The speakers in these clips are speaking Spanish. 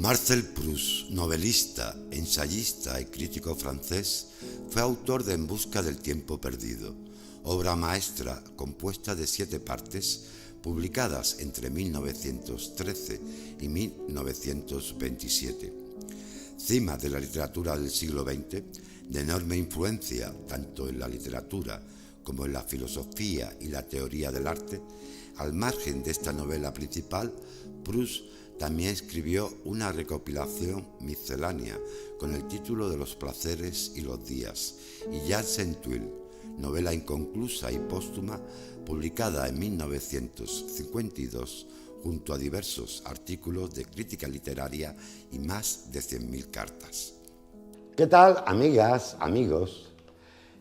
Marcel Proust, novelista, ensayista y crítico francés, fue autor de En busca del tiempo perdido, obra maestra compuesta de 7 partes, publicadas entre 1913 y 1927. Cima de la literatura del siglo XX, de enorme influencia tanto en la literatura como en la filosofía y la teoría del arte, al margen de esta novela principal, Proust también escribió una recopilación miscelánea con el título de Los placeres y los días, y Jazz en Tuile, novela inconclusa y póstuma, publicada en 1952 junto a diversos artículos de crítica literaria y más de 100.000 cartas. ¿Qué tal, amigas, amigos?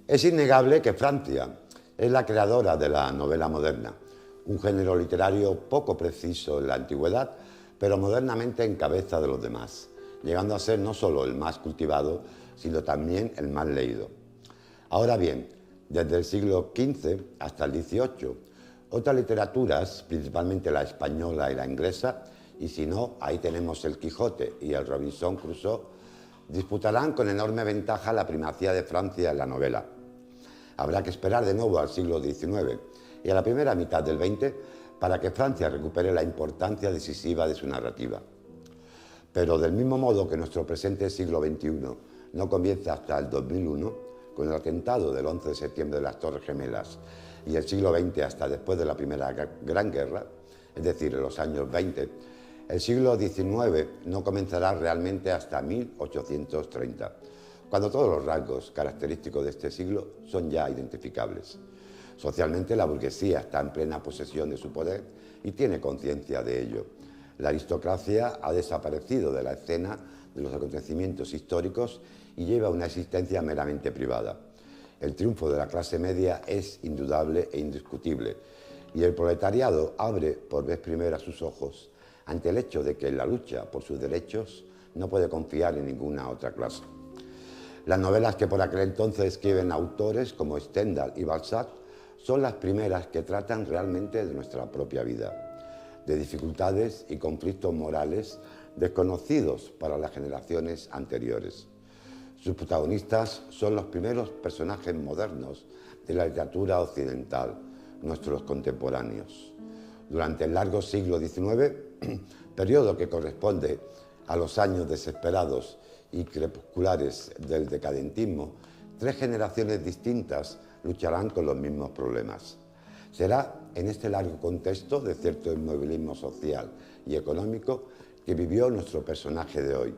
Es innegable que Francia es la creadora de la novela moderna, un género literario poco preciso en la antigüedad, pero modernamente en cabeza de los demás, llegando a ser no solo el más cultivado, sino también el más leído. Ahora bien, desde el siglo XV hasta el XVIII, otras literaturas, principalmente la española y la inglesa, y si no, ahí tenemos el Quijote y el Robinson Crusoe, disputarán con enorme ventaja la primacía de Francia en la novela. Habrá que esperar de nuevo al siglo XIX y a la primera mitad del XX para que Francia recupere la importancia decisiva de su narrativa. Pero del mismo modo que nuestro presente siglo XXI no comienza hasta el 2001, con el atentado del 11 de septiembre de las Torres Gemelas, y el siglo XX hasta después de la Primera Gran Guerra, es decir, en los años 20, el siglo XIX no comenzará realmente hasta 1830, cuando todos los rasgos característicos de este siglo son ya identificables. Socialmente, la burguesía está en plena posesión de su poder y tiene conciencia de ello. La aristocracia ha desaparecido de la escena de los acontecimientos históricos y lleva una existencia meramente privada. El triunfo de la clase media es indudable e indiscutible, y el proletariado abre por vez primera sus ojos ante el hecho de que en la lucha por sus derechos no puede confiar en ninguna otra clase. Las novelas que por aquel entonces escriben autores como Stendhal y Balzac son las primeras que tratan realmente de nuestra propia vida, de dificultades y conflictos morales desconocidos para las generaciones anteriores. Sus protagonistas son los primeros personajes modernos de la literatura occidental, nuestros contemporáneos. Durante el largo siglo XIX, periodo que corresponde a los años desesperados y crepusculares del decadentismo, 3 generaciones distintas lucharán con los mismos problemas. Será en este largo contexto de cierto inmovilismo social y económico que vivió nuestro personaje de hoy,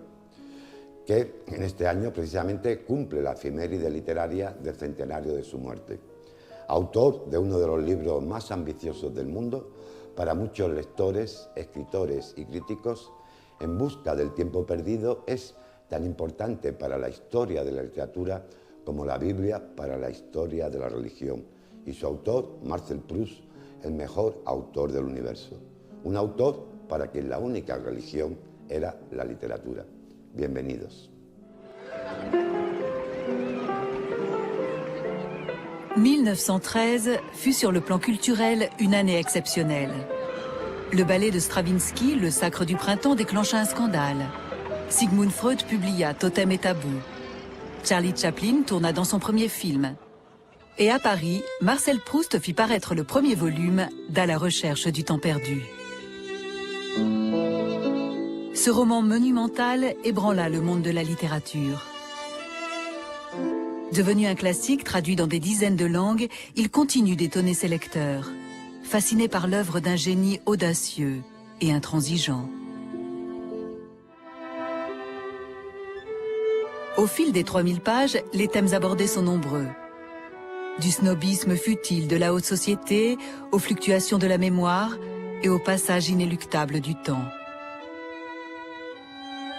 que en este año precisamente cumple la efeméride literaria del centenario de su muerte. Autor de uno de los libros más ambiciosos del mundo, para muchos lectores, escritores y críticos, En busca del tiempo perdido es tan importante para la historia de la literatura como la Biblia para la historia de la religión, y su autor, Marcel Proust, el mejor autor del universo. Un autor para quien la única religión era la literatura. Bienvenidos. 1913 fut sur le plan culturel une année exceptionnelle. Le ballet de Stravinsky, Le Sacre du Printemps, déclencha un scandale. Sigmund Freud publia Totem et Tabou. Charlie Chaplin tourna dans son premier film. Et à Paris, Marcel Proust fit paraître le premier volume d'À la recherche du temps perdu. Ce roman monumental ébranla le monde de la littérature. Devenu un classique traduit dans des dizaines de langues, il continue d'étonner ses lecteurs, fasciné par l'œuvre d'un génie audacieux et intransigeant. Au fil des 3000 pages, les thèmes abordés sont nombreux. Du snobisme futile de la haute société, aux fluctuations de la mémoire et au passage inéluctable du temps.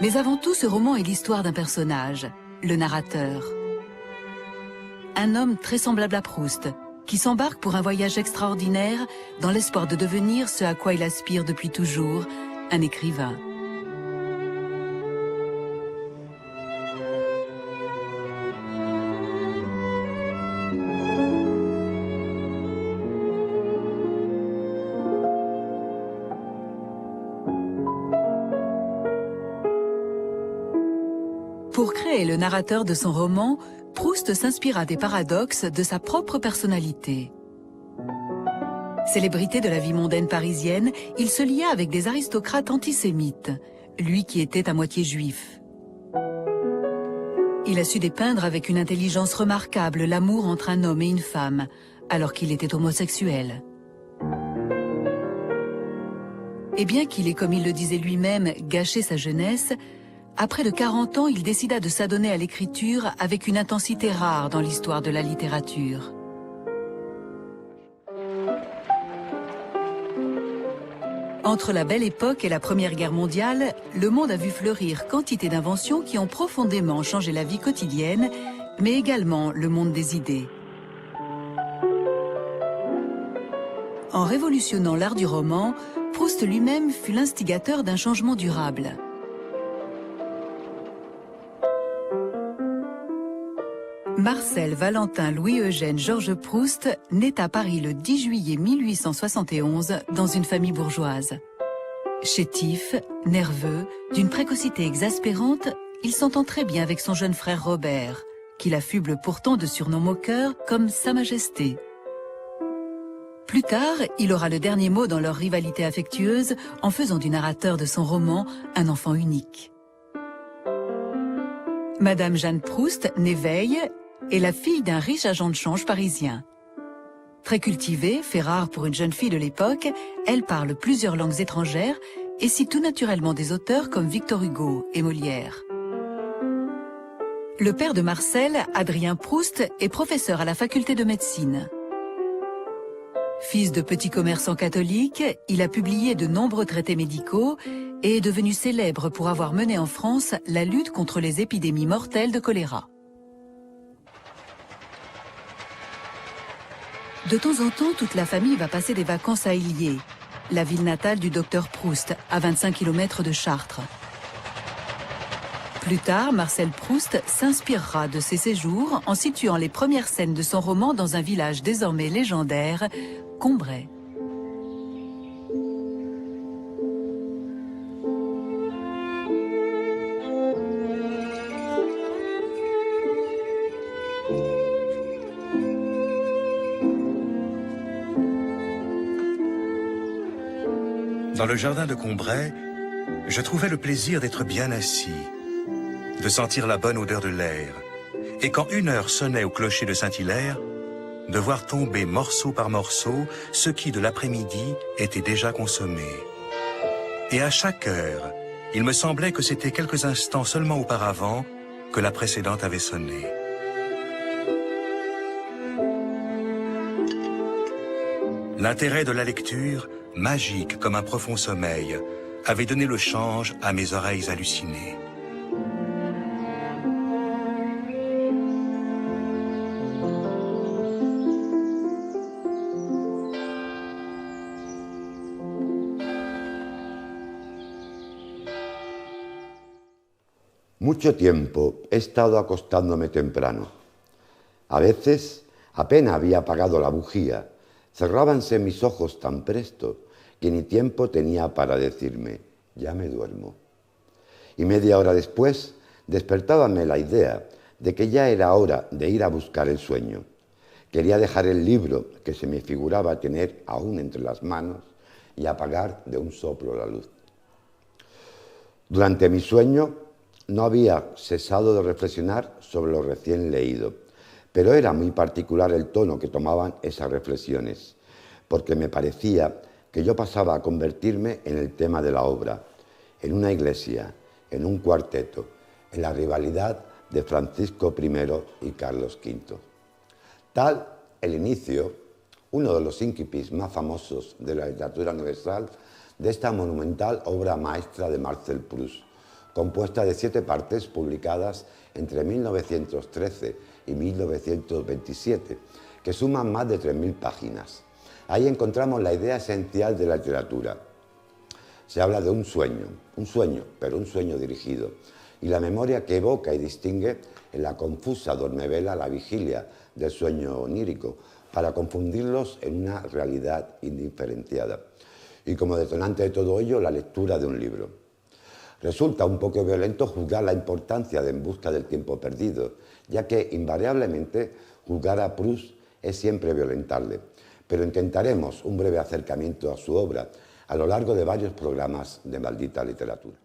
Mais avant tout, ce roman est l'histoire d'un personnage, le narrateur. Un homme très semblable à Proust, qui s'embarque pour un voyage extraordinaire dans l'espoir de devenir ce à quoi il aspire depuis toujours, un écrivain. Pour créer le narrateur de son roman, Proust s'inspira des paradoxes de sa propre personnalité. Célébrité de la vie mondaine parisienne, il se lia avec des aristocrates antisémites, lui qui était à moitié juif. Il a su dépeindre avec une intelligence remarquable l'amour entre un homme et une femme, alors qu'il était homosexuel. Et bien qu'il ait, comme il le disait lui-même, gâché sa jeunesse, à près de 40 ans, il décida de s'adonner à l'écriture avec une intensité rare dans l'histoire de la littérature. Entre la Belle Époque et la Première Guerre mondiale, le monde a vu fleurir quantité d'inventions qui ont profondément changé la vie quotidienne, mais également le monde des idées. En révolutionnant l'art du roman, Proust lui-même fut l'instigateur d'un changement durable. Marcel Valentin Louis-Eugène Georges Proust naît à Paris le 10 juillet 1871 dans une famille bourgeoise. Chétif, nerveux, d'une précocité exaspérante, il s'entend très bien avec son jeune frère Robert, qu'il affuble pourtant de surnoms moqueurs comme Sa Majesté. Plus tard, il aura le dernier mot dans leur rivalité affectueuse en faisant du narrateur de son roman un enfant unique. Madame Jeanne Proust, née Veille, est la fille d'un riche agent de change parisien. Très cultivée, fait rare pour une jeune fille de l'époque, elle parle plusieurs langues étrangères et cite tout naturellement des auteurs comme Victor Hugo et Molière. Le père de Marcel, Adrien Proust, est professeur à la faculté de médecine. Fils de petits commerçants catholiques, il a publié de nombreux traités médicaux et est devenu célèbre pour avoir mené en France la lutte contre les épidémies mortelles de choléra. De temps en temps, toute la famille va passer des vacances à Illiers, la ville natale du docteur Proust, à 25 km de Chartres. Plus tard, Marcel Proust s'inspirera de ces séjours en situant les premières scènes de son roman dans un village désormais légendaire, Combray. Dans le jardin de Combray, je trouvais le plaisir d'être bien assis, de sentir la bonne odeur de l'air, et quand 1 heure sonnait au clocher de Saint-Hilaire, de voir tomber morceau par morceau ce qui, de l'après-midi, était déjà consommé. Et à chaque heure, il me semblait que c'était quelques instants seulement auparavant que la précédente avait sonné. L'intérêt de la lecture, magique comme un profond sommeil, avait donné le change à mes oreilles hallucinées. Mucho tiempo he estado acostándome temprano. A veces apenas había apagado la bujía, cerrábanse mis ojos tan presto que ni tiempo tenía para decirme, ya me duermo. Y media hora después despertábame la idea de que ya era hora de ir a buscar el sueño. Quería dejar el libro que se me figuraba tener aún entre las manos y apagar de un soplo la luz. Durante mi sueño no había cesado de reflexionar sobre lo recién leído, pero era muy particular el tono que tomaban esas reflexiones, porque me parecía que yo pasaba a convertirme en el tema de la obra, en una iglesia, en un cuarteto, en la rivalidad de Francisco I y Carlos V. Tal el inicio, uno de los ínquipis más famosos de la literatura universal, de esta monumental obra maestra de Marcel Proust, compuesta de 7 partes publicadas entre 1913 y 1927, que suman más de 3.000 páginas. Ahí encontramos la idea esencial de la literatura. Se habla de un sueño, pero un sueño dirigido, y la memoria que evoca y distingue en la confusa dormevela la vigilia del sueño onírico, para confundirlos en una realidad indiferenciada. Y como detonante de todo ello, la lectura de un libro. Resulta un poco violento juzgar la importancia de En busca del tiempo perdido, ya que invariablemente juzgar a Proust es siempre violentarle. Pero intentaremos un breve acercamiento a su obra a lo largo de varios programas de Maldita Literatura.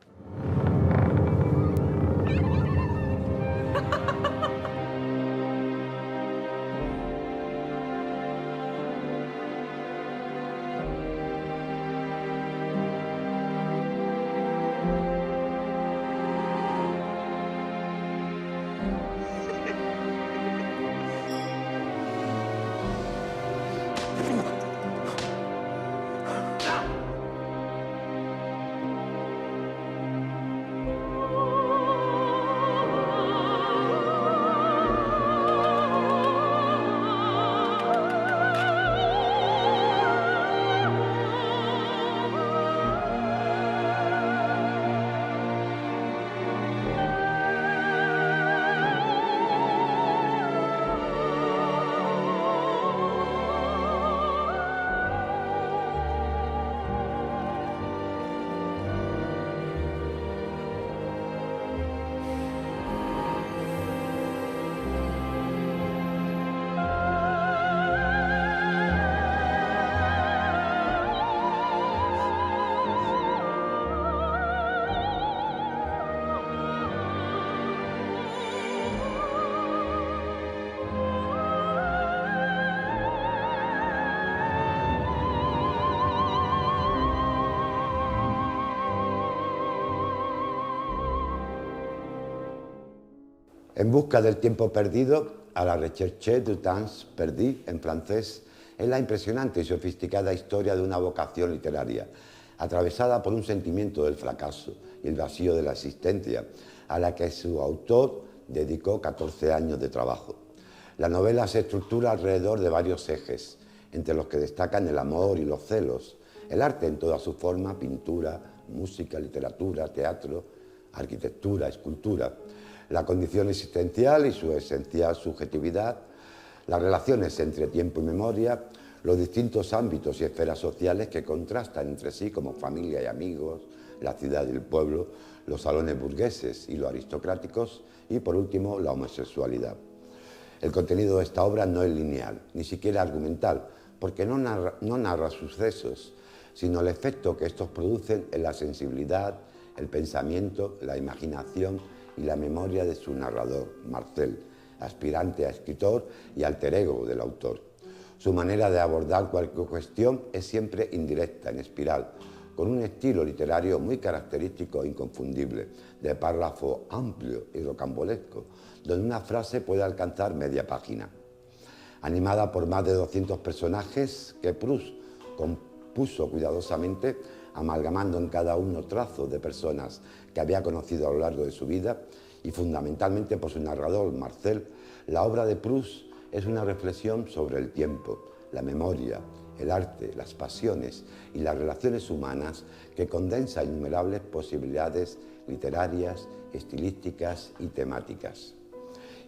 En busca del tiempo perdido, a la recherche du temps perdu en francés, es la impresionante y sofisticada historia de una vocación literaria, atravesada por un sentimiento del fracaso y el vacío de la existencia, a la que su autor dedicó 14 años de trabajo. La novela se estructura alrededor de varios ejes, entre los que destacan el amor y los celos, el arte en toda su forma, pintura, música, literatura, teatro, arquitectura, escultura, la condición existencial y su esencial subjetividad, las relaciones entre tiempo y memoria, los distintos ámbitos y esferas sociales que contrastan entre sí como familia y amigos, la ciudad y el pueblo, los salones burgueses y los aristocráticos y, por último, la homosexualidad. El contenido de esta obra no es lineal, ni siquiera argumental, porque no narra sucesos, sino el efecto que estos producen en la sensibilidad, el pensamiento, la imaginación y la memoria de su narrador, Marcel, aspirante a escritor y alter ego del autor. Su manera de abordar cualquier cuestión es siempre indirecta, en espiral, con un estilo literario muy característico e inconfundible, de párrafo amplio y rocambolesco, donde una frase puede alcanzar media página. Animada por más de 200 personajes que Proust compuso cuidadosamente, amalgamando en cada uno trazos de personas que había conocido a lo largo de su vida y fundamentalmente por su narrador, Marcel, la obra de Proust es una reflexión sobre el tiempo, la memoria, el arte, las pasiones y las relaciones humanas que condensa innumerables posibilidades literarias, estilísticas y temáticas.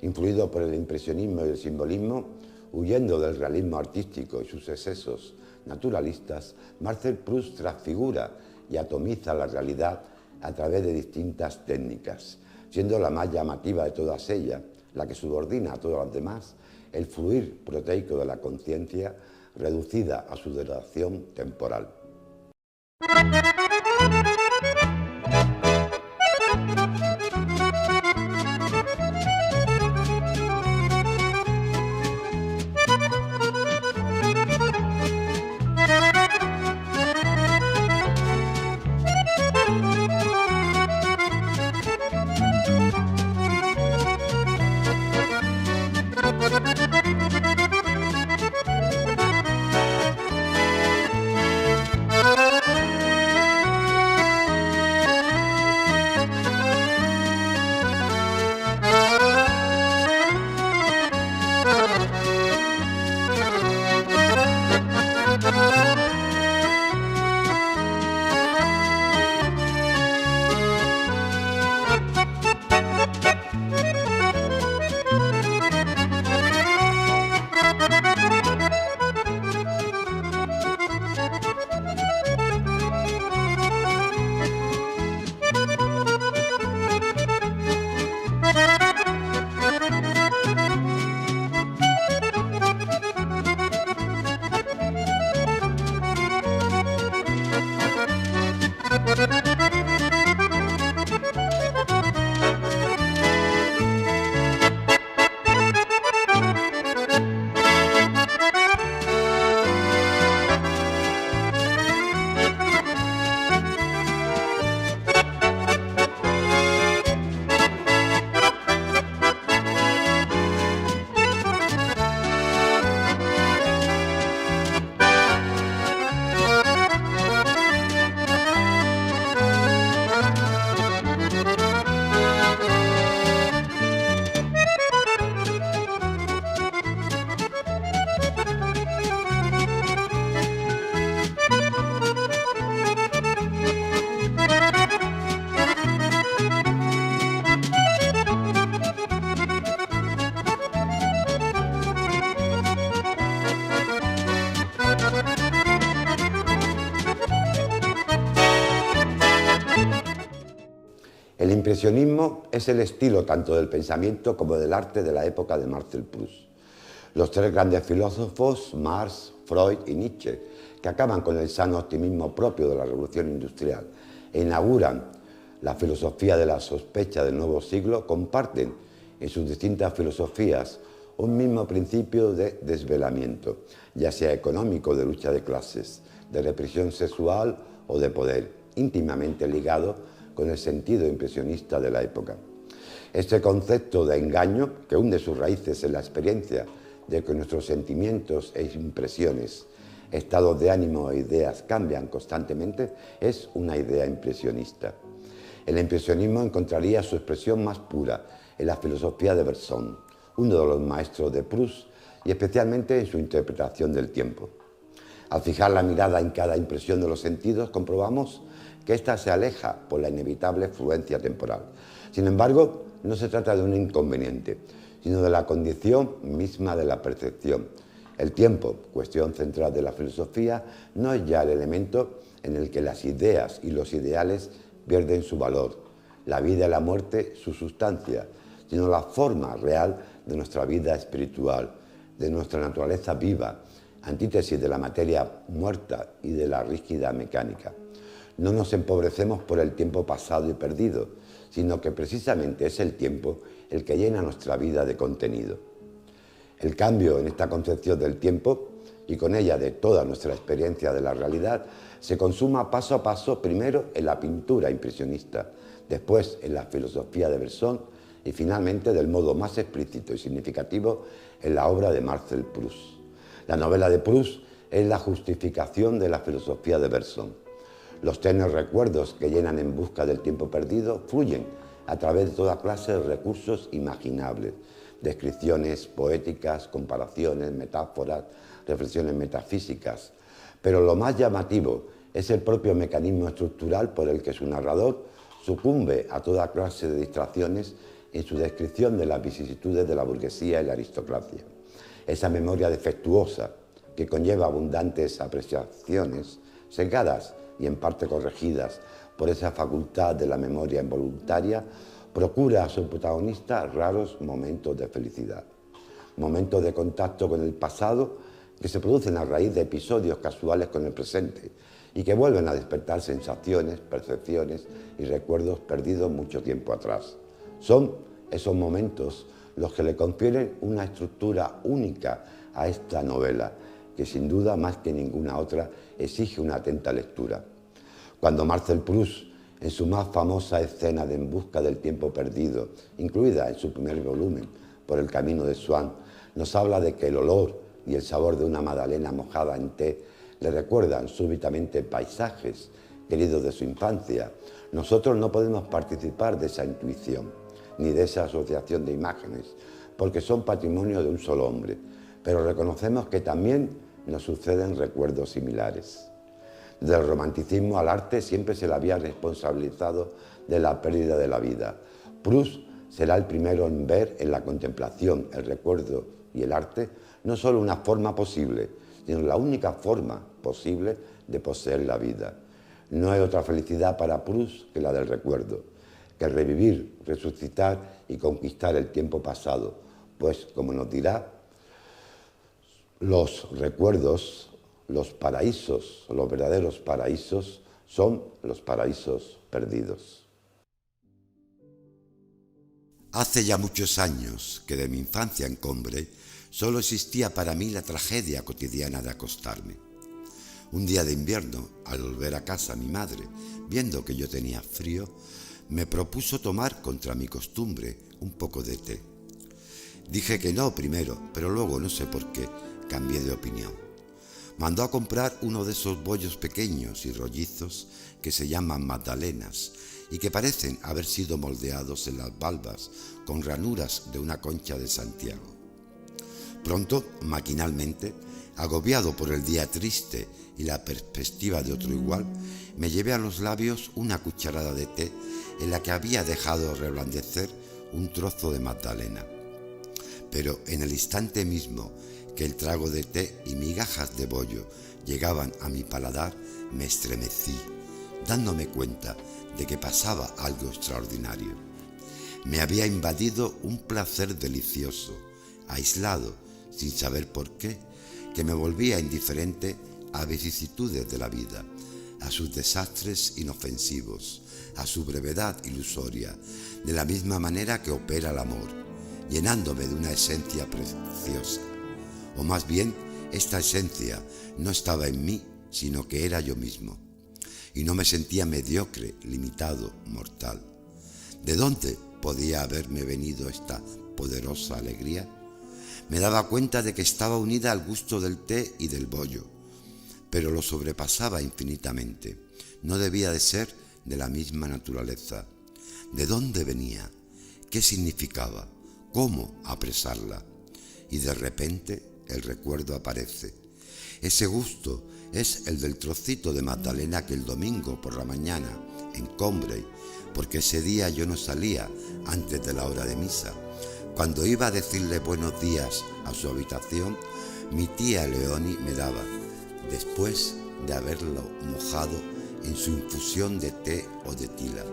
Influido por el impresionismo y el simbolismo, huyendo del realismo artístico y sus excesos naturalistas, Marcel Proust transfigura y atomiza la realidad a través de distintas técnicas, siendo la más llamativa de todas ellas, la que subordina a todas las demás, el fluir proteico de la conciencia reducida a su duración temporal. impresionismo es el estilo tanto del pensamiento como del arte de la época de Marcel Proust. Los tres grandes filósofos, Marx, Freud y Nietzsche, que acaban con el sano optimismo propio de la revolución industrial e inauguran la filosofía de la sospecha del nuevo siglo, comparten en sus distintas filosofías un mismo principio de desvelamiento, ya sea económico, de lucha de clases, de represión sexual o de poder, íntimamente ligado con el sentido impresionista de la época. Este concepto de engaño, que hunde sus raíces en la experiencia de que nuestros sentimientos e impresiones, estados de ánimo e ideas cambian constantemente, es una idea impresionista. El impresionismo encontraría su expresión más pura en la filosofía de Bergson, uno de los maestros de Proust, y especialmente en su interpretación del tiempo. Al fijar la mirada en cada impresión de los sentidos, comprobamos que ésta se aleja por la inevitable fluencia temporal. Sin embargo, no se trata de un inconveniente, sino de la condición misma de la percepción. El tiempo, cuestión central de la filosofía, no es ya el elemento en el que las ideas y los ideales pierden su valor, la vida y la muerte su sustancia, sino la forma real de nuestra vida espiritual, de nuestra naturaleza viva, antítesis de la materia muerta y de la rígida mecánica. No nos empobrecemos por el tiempo pasado y perdido, sino que precisamente es el tiempo el que llena nuestra vida de contenido. El cambio en esta concepción del tiempo, y con ella de toda nuestra experiencia de la realidad, se consuma paso a paso, primero en la pintura impresionista, después en la filosofía de Bergson y finalmente, del modo más explícito y significativo, en la obra de Marcel Proust. La novela de Proust es la justificación de la filosofía de Bergson. Los tenues recuerdos que llenan En busca del tiempo perdido fluyen a través de toda clase de recursos imaginables, descripciones poéticas, comparaciones, metáforas, reflexiones metafísicas. Pero lo más llamativo es el propio mecanismo estructural por el que su narrador sucumbe a toda clase de distracciones en su descripción de las vicisitudes de la burguesía y la aristocracia. Esa memoria defectuosa que conlleva abundantes apreciaciones, sesgadas y en parte corregidas por esa facultad de la memoria involuntaria, procura a su protagonista raros momentos de felicidad, momentos de contacto con el pasado que se producen a raíz de episodios casuales con el presente y que vuelven a despertar sensaciones, percepciones y recuerdos perdidos mucho tiempo atrás. Son esos momentos los que le confieren una estructura única a esta novela, que sin duda, más que ninguna otra, exige una atenta lectura. Cuando Marcel Proust, en su más famosa escena de En busca del tiempo perdido, incluida en su primer volumen, Por el camino de Swann, nos habla de que el olor y el sabor de una magdalena mojada en té le recuerdan súbitamente paisajes queridos de su infancia. Nosotros no podemos participar de esa intuición, ni de esa asociación de imágenes, porque son patrimonio de un solo hombre, pero reconocemos que también nos suceden recuerdos similares. Del romanticismo al arte siempre se le había responsabilizado de la pérdida de la vida. Proust será el primero en ver en la contemplación, el recuerdo y el arte no solo una forma posible, sino la única forma posible de poseer la vida. No hay otra felicidad para Proust que la del recuerdo, que revivir, resucitar y conquistar el tiempo pasado, pues, como nos dirá, los recuerdos, los paraísos, los verdaderos paraísos, son los paraísos perdidos. Hace ya muchos años que de mi infancia en Combray solo existía para mí la tragedia cotidiana de acostarme. Un día de invierno, al volver a casa, mi madre, viendo que yo tenía frío, me propuso tomar, contra mi costumbre, un poco de té. Dije que no primero, pero luego, no sé por qué, cambié de opinión. Mandó a comprar uno de esos bollos pequeños y rollizos que se llaman magdalenas y que parecen haber sido moldeados en las valvas con ranuras de una concha de Santiago. Pronto, maquinalmente, agobiado por el día triste y la perspectiva de otro igual, me llevé a los labios una cucharada de té en la que había dejado reblandecer un trozo de magdalena. Pero en el instante mismo que el trago de té y migajas de bollo llegaban a mi paladar, me estremecí, dándome cuenta de que pasaba algo extraordinario. Me había invadido un placer delicioso, aislado, sin saber por qué, que me volvía indiferente a vicisitudes de la vida, a sus desastres inofensivos, a su brevedad ilusoria, de la misma manera que opera el amor, llenándome de una esencia preciosa. O más bien, esta esencia no estaba en mí, sino que era yo mismo. Y no me sentía mediocre, limitado, mortal. ¿De dónde podía haberme venido esta poderosa alegría? Me daba cuenta de que estaba unida al gusto del té y del bollo, pero lo sobrepasaba infinitamente. No debía de ser de la misma naturaleza. ¿De dónde venía? ¿Qué significaba? ¿Cómo apresarla? Y de repente el recuerdo aparece. Ese gusto es el del trocito de magdalena que el domingo por la mañana, en Combray, porque ese día yo no salía antes de la hora de misa, cuando iba a decirle buenos días a su habitación, mi tía Leoni me daba, después de haberlo mojado en su infusión de té o de tila.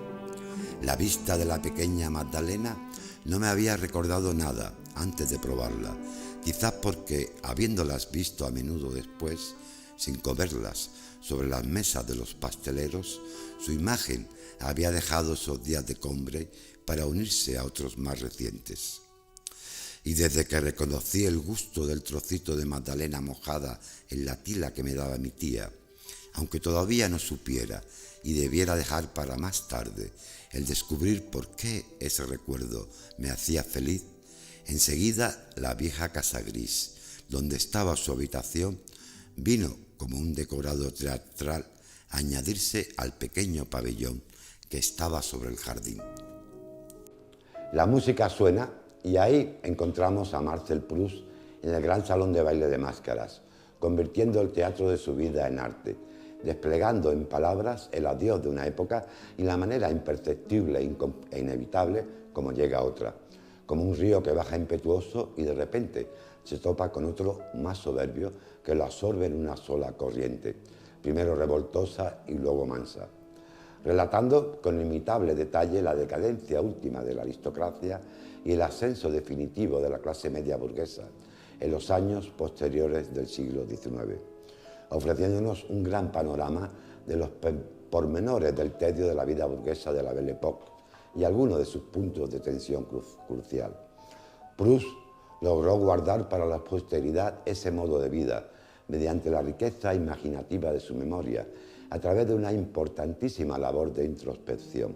La vista de la pequeña Magdalena no me había recordado nada antes de probarla, quizás porque, habiéndolas visto a menudo después, sin comerlas, sobre las mesas de los pasteleros, su imagen había dejado esos días de Combray para unirse a otros más recientes. Y desde que reconocí el gusto del trocito de magdalena mojada en la tila que me daba mi tía, aunque todavía no supiera y debiera dejar para más tarde el descubrir por qué ese recuerdo me hacía feliz, enseguida la vieja casa gris, donde estaba su habitación, vino como un decorado teatral a añadirse al pequeño pabellón que estaba sobre el jardín. La música suena y ahí encontramos a Marcel Proust en el gran salón de baile de máscaras, convirtiendo el teatro de su vida en arte, desplegando en palabras el adiós de una época y la manera imperceptible e inevitable como llega otra, como un río que baja impetuoso y de repente se topa con otro más soberbio que lo absorbe en una sola corriente, primero revoltosa y luego mansa, relatando con inimitable detalle la decadencia última de la aristocracia y el ascenso definitivo de la clase media burguesa en los años posteriores del siglo XIX, ofreciéndonos un gran panorama de los pormenores del tedio de la vida burguesa de la Belle Époque y algunos de sus puntos de tensión crucial. Proust logró guardar para la posteridad ese modo de vida mediante la riqueza imaginativa de su memoria, a través de una importantísima labor de introspección.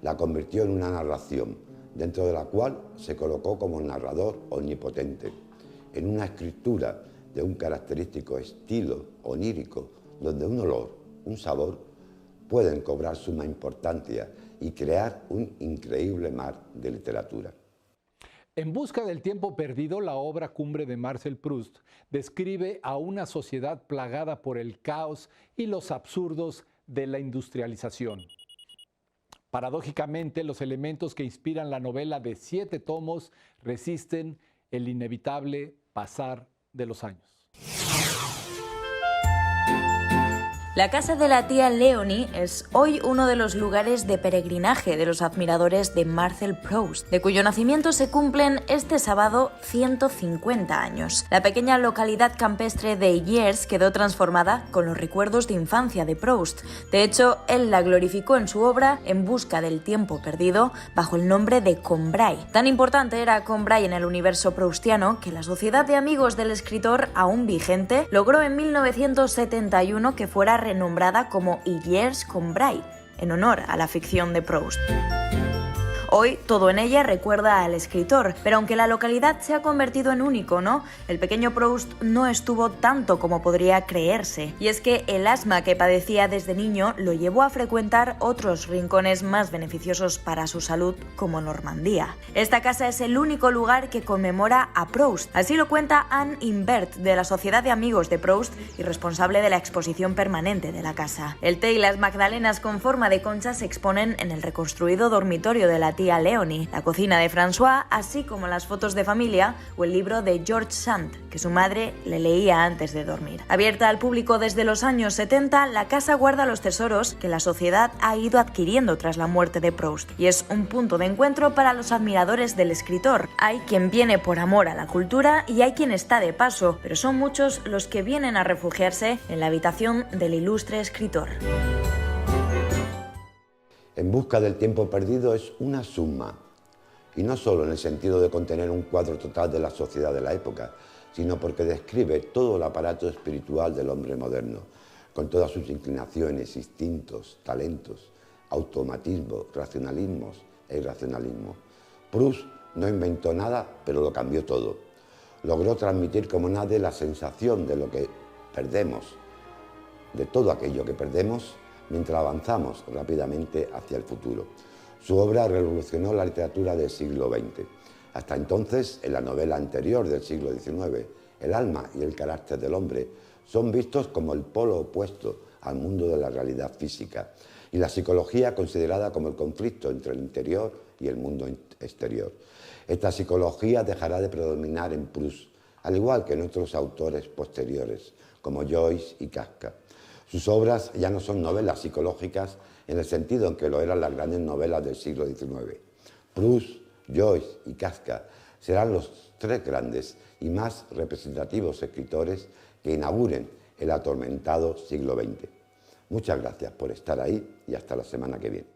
La convirtió en una narración, dentro de la cual se colocó como narrador omnipotente, en una escritura de un característico estilo onírico, donde un olor, un sabor, pueden cobrar suma importancia y crear un increíble mar de literatura. En busca del tiempo perdido, la obra cumbre de Marcel Proust describe a una sociedad plagada por el caos y los absurdos de la industrialización. Paradójicamente, los elementos que inspiran la novela de 7 tomos resisten el inevitable pasar de los años. La casa de la tía Leonie es hoy uno de los lugares de peregrinaje de los admiradores de Marcel Proust, de cuyo nacimiento se cumplen este sábado 150 años. La pequeña localidad campestre de Illiers quedó transformada con los recuerdos de infancia de Proust. De hecho, él la glorificó en su obra En busca del tiempo perdido, bajo el nombre de Combray. Tan importante era Combray en el universo proustiano que la Sociedad de Amigos del escritor, aún vigente, logró en 1971 que fuera renombrada como Illiers Combray, en honor a la ficción de Proust. Hoy todo en ella recuerda al escritor, pero aunque la localidad se ha convertido en un icono, el pequeño Proust no estuvo tanto como podría creerse. Y es que el asma que padecía desde niño lo llevó a frecuentar otros rincones más beneficiosos para su salud, como Normandía. Esta casa es el único lugar que conmemora a Proust. Así lo cuenta Anne Imbert, de la Sociedad de Amigos de Proust y responsable de la exposición permanente de la casa. El té y las magdalenas con forma de concha se exponen en el reconstruido dormitorio de la tía tía Leonie, la cocina de François, así como las fotos de familia o el libro de George Sand, que su madre le leía antes de dormir. Abierta al público desde los años 70, la casa guarda los tesoros que la sociedad ha ido adquiriendo tras la muerte de Proust y es un punto de encuentro para los admiradores del escritor. Hay quien viene por amor a la cultura y hay quien está de paso, pero son muchos los que vienen a refugiarse en la habitación del ilustre escritor. En busca del tiempo perdido es una suma, y no solo en el sentido de contener un cuadro total de la sociedad de la época, sino porque describe todo el aparato espiritual del hombre moderno, con todas sus inclinaciones, instintos, talentos, automatismos, racionalismos e irracionalismos. Proust no inventó nada, pero lo cambió todo. Logró transmitir como nadie la sensación de lo que perdemos, de todo aquello que perdemos mientras avanzamos rápidamente hacia el futuro. Su obra revolucionó la literatura del siglo XX. Hasta entonces, en la novela anterior del siglo XIX, el alma y el carácter del hombre son vistos como el polo opuesto al mundo de la realidad física, y la psicología considerada como el conflicto entre el interior y el mundo exterior. Esta psicología dejará de predominar en Proust, al igual que en otros autores posteriores, como Joyce y Kafka. Sus obras ya no son novelas psicológicas en el sentido en que lo eran las grandes novelas del siglo XIX. Proust, Joyce y Kafka serán los tres grandes y más representativos escritores que inauguren el atormentado siglo XX. Muchas gracias por estar ahí y hasta la semana que viene.